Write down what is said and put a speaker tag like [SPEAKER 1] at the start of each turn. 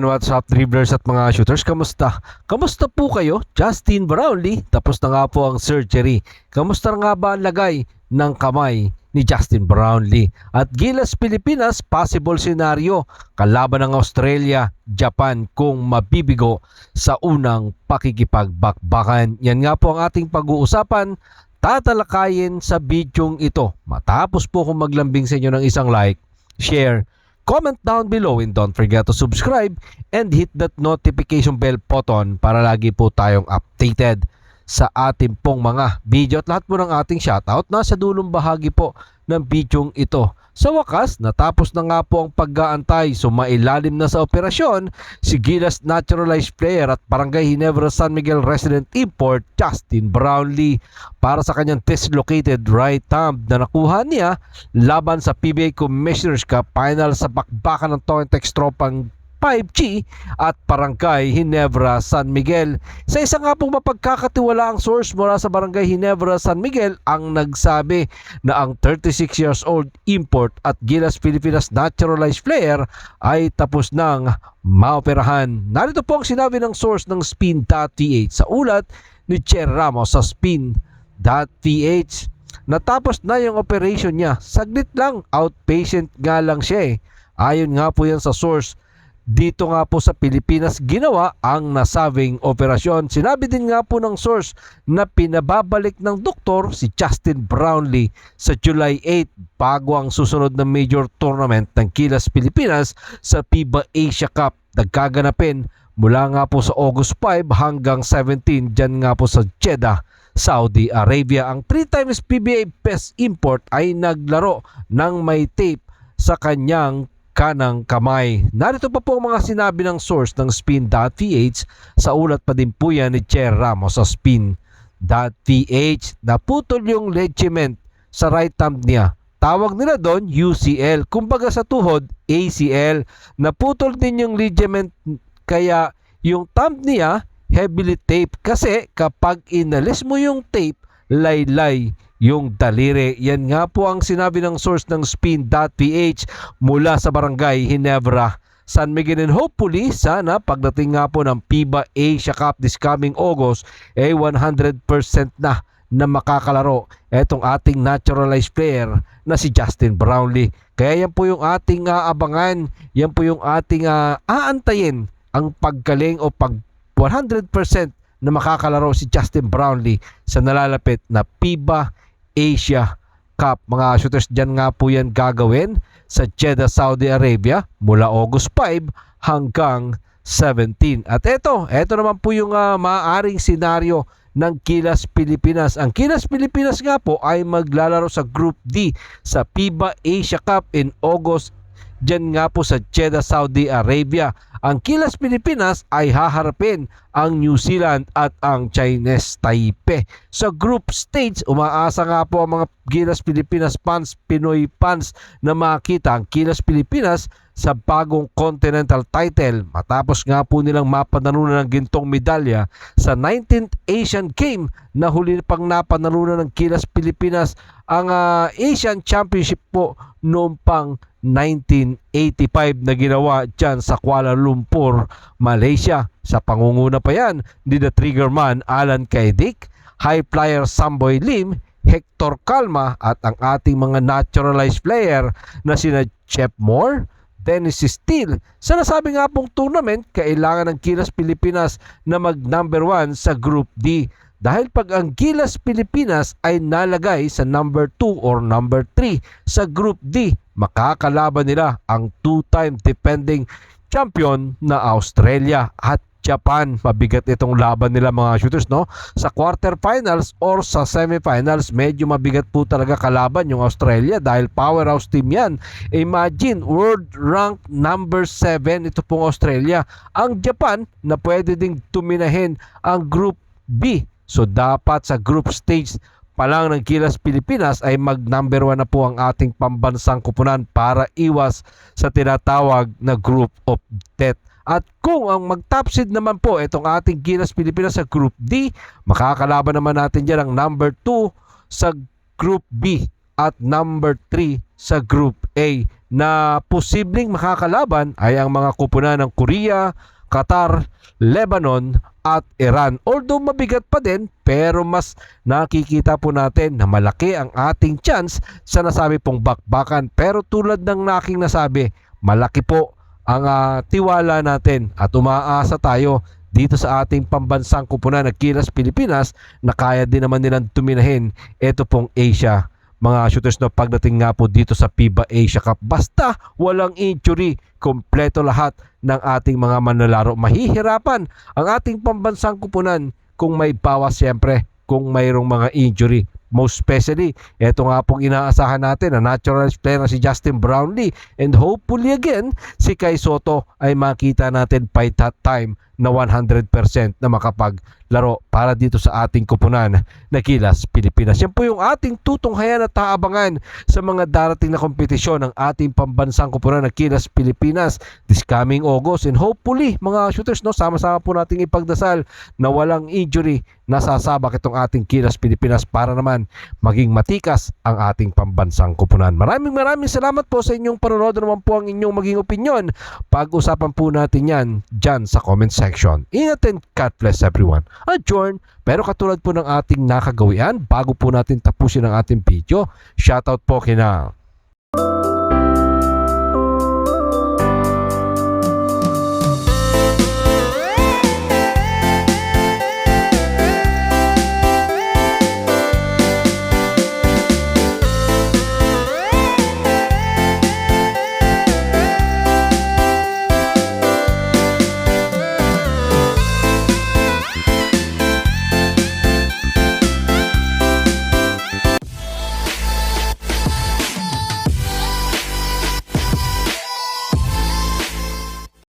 [SPEAKER 1] everyone, what's up dribblers at mga shooters? Kamusta? Kamusta po kayo? Justin Brownlee, tapos na nga po ang surgery. Kamusta nga ba ang lagay ng kamay ni Justin Brownlee? At Gilas Pilipinas, possible scenario, kalaban ng Australia, Japan kung mabibigo sa unang pakikipagbakbakan. Yan nga po ang ating pag-uusapan, tatalakayin sa bidyong ito. Matapos po kung maglambing sa inyo ng isang like, share, comment down below, and don't forget to subscribe and hit that notification bell button para lagi po tayong updated sa ating pong mga video at lahat po ng ating shoutout nasa dulong bahagi po ng bidyong ito. Sa wakas, natapos na nga po ang pag-aantay, sumailalim na sa operasyon si Gilas naturalized player at Barangay Ginebra San Miguel resident import Justin Brownlee para sa kanyang dislocated right thumb na nakuha niya laban sa PBA Commissioner's Cup final sa bakbakan ng Tointex Tropang 5G at Barangay Ginebra San Miguel. Sa isa nga pong mapagkakatiwalaang source mula sa Barangay Ginebra San Miguel ang nagsabi na ang 36 years old import at Gilas Pilipinas naturalized player ay tapos nang maoperahan. Narito po ang sinabi ng source ng Spin.ph sa ulat ni Cher Ramos sa Spin.ph. Natapos na yung operation niya. Saglit lang, outpatient nga lang siya eh. Ayon nga po yan sa source. Dito nga po sa Pilipinas ginawa ang nasabing operasyon. Sinabi din nga po ng source na pinababalik ng doktor si Justin Brownlee sa July 8 bago ang susunod na major tournament ng Gilas Pilipinas sa FIBA Asia Cup. Nagkaganapin mula nga po sa August 5 hanggang 17 dyan nga po sa Jeddah, Saudi Arabia. Ang 3 times PBA best import ay naglaro ng may tape sa kanyang kanang kamay. Narito pa po ang mga sinabi ng source ng Spin.ph sa ulat pa din po yan ni Cher Ramos sa Spin.ph. Naputol yung ligament sa right thumb niya. Tawag nila doon UCL. Kumbaga sa tuhod, ACL. Naputol din yung ligament kaya yung thumb niya heavily tape kasi kapag inalis mo yung tape, laylay yung daliri. Yan nga po ang sinabi ng source ng Spin.ph mula sa Barangay Ginebra San Miguel, and hopefully sana pagdating nga po ng FIBA Asia Cup this coming August 100% na makakalaro etong ating naturalized player na si Justin Brownlee. Kaya yan po yung ating abangan, yan po yung ating aantayin ang paggaling o pag 100% na makakalaro si Justin Brownlee sa nalalapit na FIBA Asia Cup. Mga shooters, dyan nga po yan gagawin sa Jeddah, Saudi Arabia mula August 5 hanggang 17. At ito naman po yung maaaring senaryo ng Gilas Pilipinas. Ang Gilas Pilipinas nga po ay maglalaro sa Group D sa FIBA Asia Cup in August dyan nga po sa Jeddah, Saudi Arabia. Ang Gilas Pilipinas ay haharapin ang New Zealand at ang Chinese Taipei. Sa group stage, umaasa nga po ang mga Gilas Pilipinas fans, Pinoy fans na makita ang Gilas Pilipinas sa bagong continental title matapos nga po nilang mapanalunan ng gintong medalya sa 19th Asian Game na huli pang napanalunan ng Gilas Pilipinas ang Asian Championship po noong pang 1985 na ginawa dyan sa Kuala Lumpur, Malaysia. Sa pangunguna pa yan ni the Triggerman Alan Kaidik, High Flyer Samboy Lim, Hector Calma at ang ating mga naturalized player na sina Chep Moore, Dennis Steele. Sa nasabi nga pong tournament, kailangan ng Gilas Pilipinas na mag number 1 sa Group D. Dahil pag ang Gilas Pilipinas ay nalagay sa number 2 or number 3 sa Group D, makakalaban nila ang 2-time defending champion na Australia at Japan. Mabigat itong laban nila mga shooters, no? Sa quarterfinals or sa semifinals, medyo mabigat po talaga kalaban yung Australia dahil powerhouse team yan. Imagine, world rank number 7 ito pong Australia. Ang Japan na pwede ding tuminahin ang Group B. So dapat sa group stage pa lang ng Gilas Pilipinas ay mag number 1 na po ang ating pambansang kupunan para iwas sa tinatawag na group of death. At kung ang mag-top seed naman po itong ating Gilas Pilipinas sa Group D, makakalaban naman natin dyan ang number 2 sa Group B at number 3 sa Group A. na posibleng makakalaban ay ang mga kupunan ng Korea, Qatar, Lebanon at Iran. Although mabigat pa din, pero mas nakikita po natin na malaki ang ating chance sa nasabi pong bakbakan. Pero tulad ng aking nasabi, malaki po ang tiwala natin at umaasa tayo dito sa ating pambansang kupunan ng Gilas Pilipinas na kaya din naman nilang tuminahin ito pong Asia. Mga shooters, no, pagdating nga po dito sa FIBA Asia Cup, basta walang injury, kompleto lahat ng ating mga manlalaro. Mahihirapan ang ating pambansang kupunan kung may bawas, siyempre kung mayroong mga injury. Most especially, ito nga pong inaasahan natin na naturalized player na si Justin Brownlee, and hopefully again, si Kai Sotto ay makita natin by that time na 100% na makapaglaro para dito sa ating kupunan na Gilas Pilipinas. Yan po yung ating tutunghayan at taabangan sa mga darating na kompetisyon ng ating pambansang kupunan na Gilas Pilipinas this coming August, and hopefully mga shooters, no, sama-sama po nating ipagdasal na walang injury na sasabak itong ating Gilas Pilipinas para naman maging matikas ang ating pambansang kupunan. Maraming salamat po sa inyong panonood. Naman po ang inyong maging opinion. Pag-usapan po natin yan dyan sa comment section. Ingat and God bless everyone. Adjourn. Pero katulad po ng ating nakagawian, bago po natin tapusin ang ating video, shoutout po kina